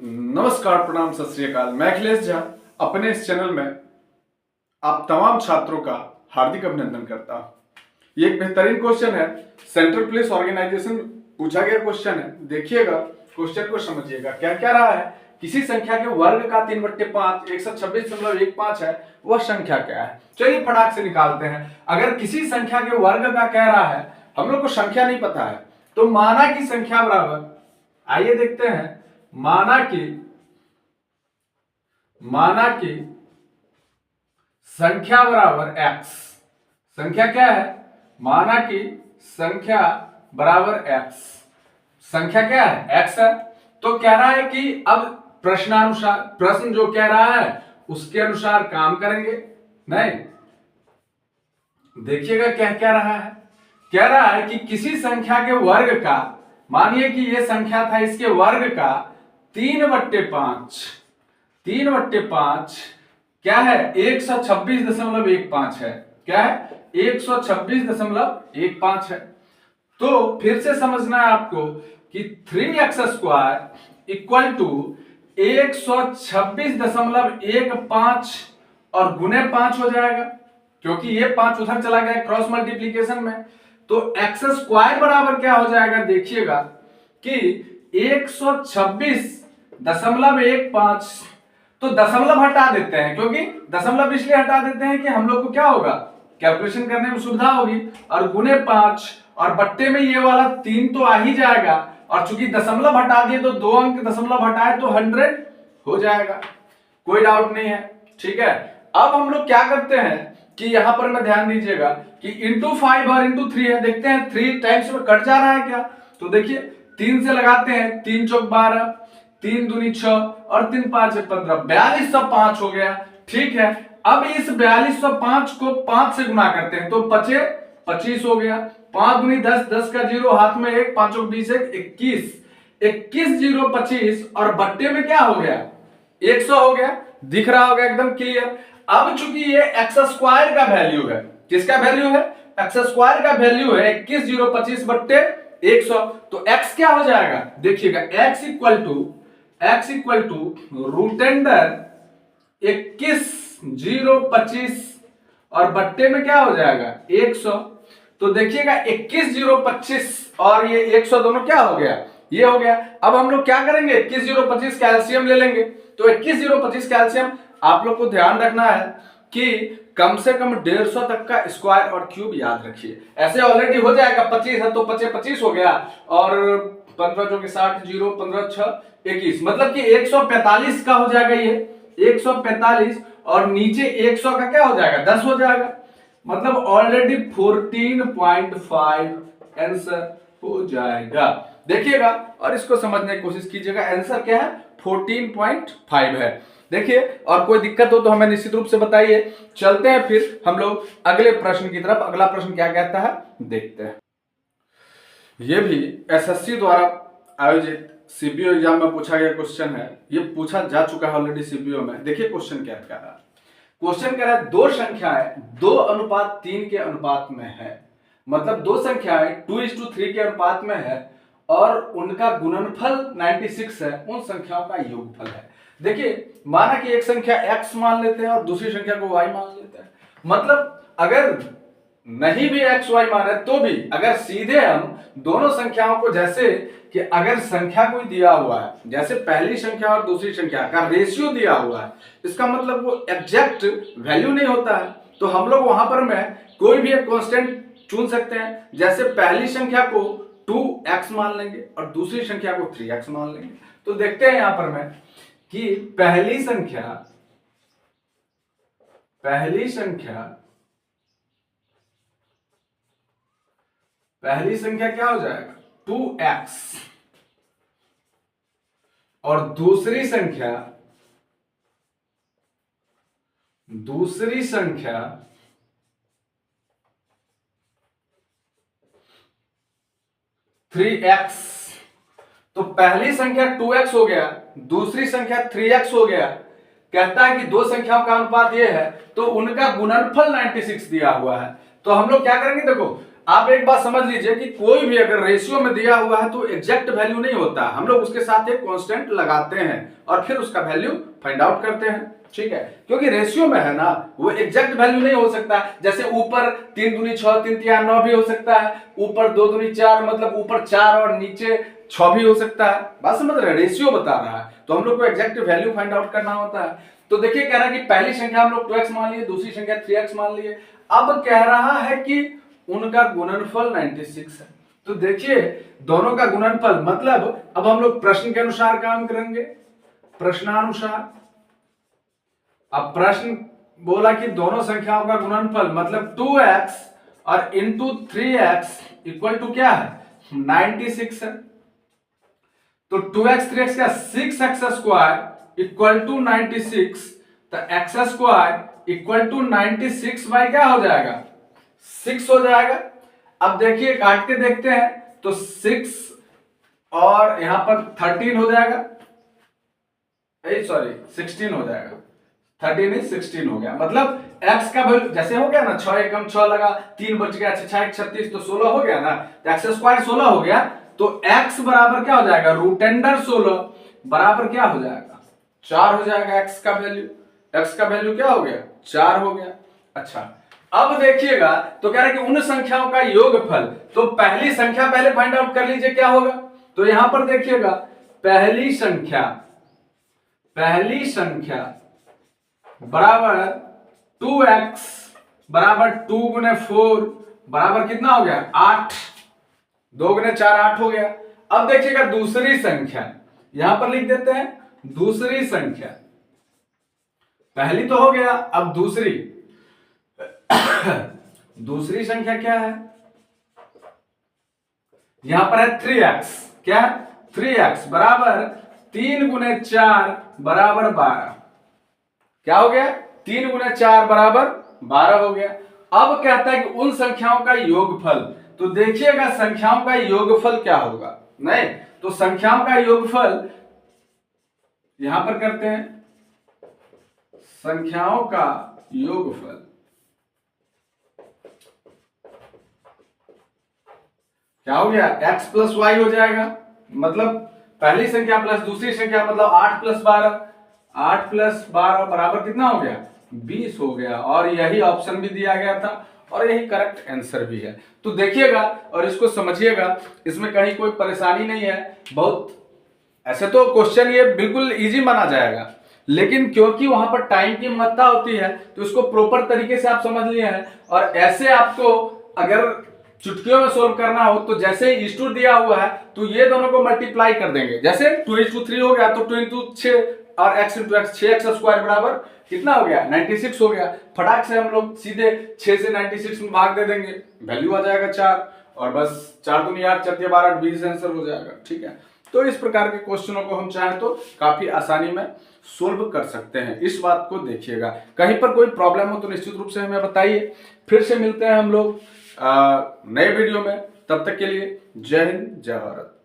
नमस्कार, प्रणाम, सत श्री अकाल। मैं अखिलेश झा अपने इस चैनल में आप तमाम छात्रों का हार्दिक अभिनंदन करता हूं। ये एक बेहतरीन क्वेश्चन है, सेंट्रल पुलिस ऑर्गेनाइजेशन पूछा गया क्वेश्चन है। देखिएगा, क्वेश्चन को समझिएगा। क्या क्या रहा है, किसी संख्या के वर्ग का 3/5 126.15 है, वह संख्या क्या है। चलिए फटाक से निकालते हैं। अगर किसी संख्या के वर्ग का कह रहा है, हम लोग को संख्या नहीं पता है, तो माना की संख्या बराबर, आइए देखते हैं, माना कि संख्या बराबर x। संख्या क्या है, माना कि संख्या बराबर x। संख्या क्या है, x है। तो कह रहा है कि अब प्रश्नानुसार, प्रश्न जो कह रहा है उसके अनुसार काम करेंगे। नहीं, देखिएगा क्या कह रहा है। कह रहा है कि किसी संख्या के वर्ग का, मानिए कि यह संख्या था, इसके वर्ग का 3/5 क्या है, 126.15 है। क्या है, 126.15 है। तो फिर से समझना है आपको कि 3x² इक्वल टू 126.15 और गुने 5 हो जाएगा, क्योंकि ये 5 उधर चला गया क्रॉस मल्टीप्लीकेशन में। तो x² बराबर क्या हो जाएगा, देखिएगा कि 126.15, तो दशमलव हटा देते हैं, क्योंकि दशमलव इसलिए हटा देते हैं कि हम लोग को क्या होगा, कैलकुलेशन करने में सुविधा होगी। और गुने 5 और बट्टे में ये वाला 3 तो आ ही जाएगा, और चूंकि दशमलव हटा दिए तो 2 अंक दशमलव हटाए तो 100 हो जाएगा। कोई डाउट नहीं है, ठीक है। अब हम लोग क्या करते हैं कि यहां पर मैं ध्यान दीजिएगा कि इंटू 5 और इंटू 3 है। देखते हैं 3 टाइम्स में कट जा रहा है क्या। तो देखिए 3 से लगाते हैं, 3 चौक 12, 3 दूनी 6 और 3 5 15, 4205 हो गया। ठीक है, अब इस 4205 को 5 से गुना करते हैं तो बचे 25 हो गया। 5 दूनी 10, 10 का 0, हाथ में 1, 5 20, 21, 21,025 और बट्टे में क्या हो गया, 100 हो गया। दिख रहा होगा एकदम क्लियर। अब चूंकि ये x² का वैल्यू है, किसका वैल्यू है, x² का वैल्यू है 21,025 बट्टे 100। तो x क्या हो जाएगा, देखिएगा, x equal to root under 21,025 और बट्टे में क्या हो जाएगा 100। तो देखिएगा 21,025 और ये 100 दोनों क्या हो गया, ये हो गया। अब हम लोग क्या करेंगे, 21,025 कैल्शियम ले लेंगे। तो 21,025 कैल्शियम, आप लोग को ध्यान रखना है कि कम से कम 150 तक का स्क्वायर और क्यूब याद रखिए। ऐसे ऑलरेडी हो जाएगा, 25 है तो 25 हो गया, और 15 जो कि 60, 0, 15 6 21, मतलब कि 145 का हो जाएगा ये 145, और नीचे 100 का क्या हो जाएगा, 10 हो जाएगा। मतलब ऑलरेडी 14.5 आंसर हो जाएगा। देखिएगा और इसको समझने की कोशिश कीजिएगा। आंसर क्या है, 14.5 है। देखिए, और कोई दिक्कत हो तो हमें निश्चित रूप से बताइए। चलते हैं फिर हम लोग अगले प्रश्न की तरफ। अगला प्रश्न क्या कहता है, देखते हैं। यह भी एसएससी द्वारा आयोजित सीपीओ एग्जाम में पूछा गया क्वेश्चन है। ये पूछा जा चुका है ऑलरेडी सीपीओ में। देखिए क्वेश्चन क्या कह रहा है। क्वेश्चन कह रहा है, दो संख्याएं 2:3 के अनुपात में है। मतलब दो संख्याएं 2:3 के अनुपात में है और उनका गुणनफल 96 है, उन संख्याओं का योगफल है। देखिए, माना कि एक संख्या x मान लेते हैं और दूसरी संख्या को y मान लेते हैं। मतलब अगर नहीं भी x y माने तो भी, अगर सीधे हम दोनों संख्याओं को, जैसे कि अगर संख्या कोई दिया हुआ है, जैसे पहली संख्या और दूसरी संख्या का रेशियो दिया हुआ है, इसका मतलब वो एग्जैक्ट वैल्यू नहीं होता है। तो हम लोग वहां पर में कोई भी एक कांस्टेंट चुन सकते हैं। जैसे पहली संख्या को 2x मान लेंगे और दूसरी संख्या को 3x मान लेंगे। तो देखते हैं यहां पर में कि पहली संख्या क्या हो जाएगा, 2x, और दूसरी संख्या 3x। तो पहली संख्या 2x हो गया, दूसरी संख्या 3x हो गया। कहता है कि दो संख्याओं का अनुपात ये है, तो उनका गुणनफल 96 दिया हुआ है। तो हम लोग क्या करेंगे, देखो आप एक बात समझ लीजिए कि कोई भी अगर रेशियो में दिया हुआ है तो एग्जैक्ट वैल्यू नहीं होता, हम लोग उसके साथ एक कांस्टेंट लगाते हैं और फिर उसका वैल्यू फाइंड आउट करते हैं, ठीक है। क्योंकि रेशियो में है ना, वो एग्जैक्ट वैल्यू नहीं हो सकता। जैसे ऊपर 3 दूनी 6 3 3 9 भी हो सकता है, ऊपर 2 दूनी 4 मतलब ऊपर 4 और नीचे 6 भी हो सकता है। बात समझ रहे हैं, रेशियो बता रहा है तो हम लोग को एग्जैक्ट वैल्यू फाइंड आउट करना होता है। तो देखिए कह रहा है कि पहली संख्या हम लोग 2x मान लिए, दूसरी संख्या 3x मान लिए। अब कह रहा है कि उनका गुणनफल 96 है। तो देखिए दोनों का गुणनफल मतलब अब हम लोग प्रश्न के अनुसार काम करेंगे, प्रश्नानुसार। अब प्रश्न बोला कि दोनों संख्याओं का गुणनफल मतलब 2x और इंटू 3x इक्वल टू क्या है 96 है। तो 2x 3x का 6x स्क्वायर इक्वल टू 96, तो x square equal to 96 by क्या हो जाएगा 6 हो जाएगा। अब देखिए काट के देखते हैं तो 6 और यहां पर 13 हो जाएगा, सॉरी 16 हो जाएगा, 13 is 16 हो गया। मतलब x का वैल्यू जैसे हो गया ना, 6 एकम 6 लगा, 3 बच गया, 6 1 36 तो 16 हो गया ना, तो x स्क्वायर 16 हो गया। तो x बराबर क्या हो जाएगा रूट अंडर 16 बराबर क्या हो जाएगा 4 हो जाएगा। x का वैल्यू क्या हो गया 4 हो गया। अच्छा अब देखिएगा तो कह रहा है कि उन संख्याओं का योगफल, तो पहली संख्या पहले फाइंड आउट कर लीजिए क्या होगा। तो यहां पर देखिएगा पहली संख्या बराबर 2x बराबर 2 गुने 4 बराबर कितना हो गया 8, 2 गुने 4 8 हो गया। अब देखिएगा दूसरी संख्या, यहां पर लिख देते हैं दूसरी संख्या, पहली तो हो गया, अब दूसरी संख्या क्या है, यहां पर है 3x, क्या है 3x बराबर 3 गुने 4 बराबर 12, क्या हो गया 3 गुने 4 बराबर 12 हो गया। अब कहता है कि उन संख्याओं का योगफल, तो देखिएगा संख्याओं का योगफल क्या होगा, नहीं तो संख्याओं का योगफल यहां पर करते हैं, संख्याओं का योगफल क्या हो गया x प्लस वाई हो जाएगा। मतलब पहली संख्या प्लस दूसरी संख्या मतलब 8 प्लस 12, 8 प्लस 12 बराबर कितना हो गया 20 हो गया। और यही ऑप्शन भी दिया गया था और यही करेक्ट आंसर भी है। तो देखिएगा और इसको समझिएगा, इसमें कहीं कोई परेशानी नहीं है। बहुत ऐसे तो क्वेश्चन ये बिल्कुल इजी माना जाएगा, लेकिन क्योंकि वहां पर टाइम की महत्ता होती है तो इसको प्रॉपर तरीके से आप समझ लिए हैं। और ऐसे आपको अगर चुटकियों में सोल्व करना हो तो जैसे ही इस दिया हुआ है तो ये दोनों को मल्टीप्लाई कर देंगे। जैसे 2:3 हो गया तो 2 × 6 और x × x 6x स्क्वायर बराबर कितना हो गया 96 हो गया। फटाक से हम लोग सीधे 6 से 96 में भाग दे देंगे, वैल्यू आ जाएगा 4 और बस 4 दूनी 8 4 12 20 आंसर हो जाएगा, ठीक है। तो इस प्रकार के क्वेश्चनों को हम चाहें तो काफी आसानी में सोल्व कर सकते हैं। इस बात को देखिएगा, कहीं पर कोई प्रॉब्लम हो तो निश्चित रूप से हमें बताइए। फिर से मिलते हैं हम लोग नए वीडियो में, तब तक के लिए जय हिंद जय भारत।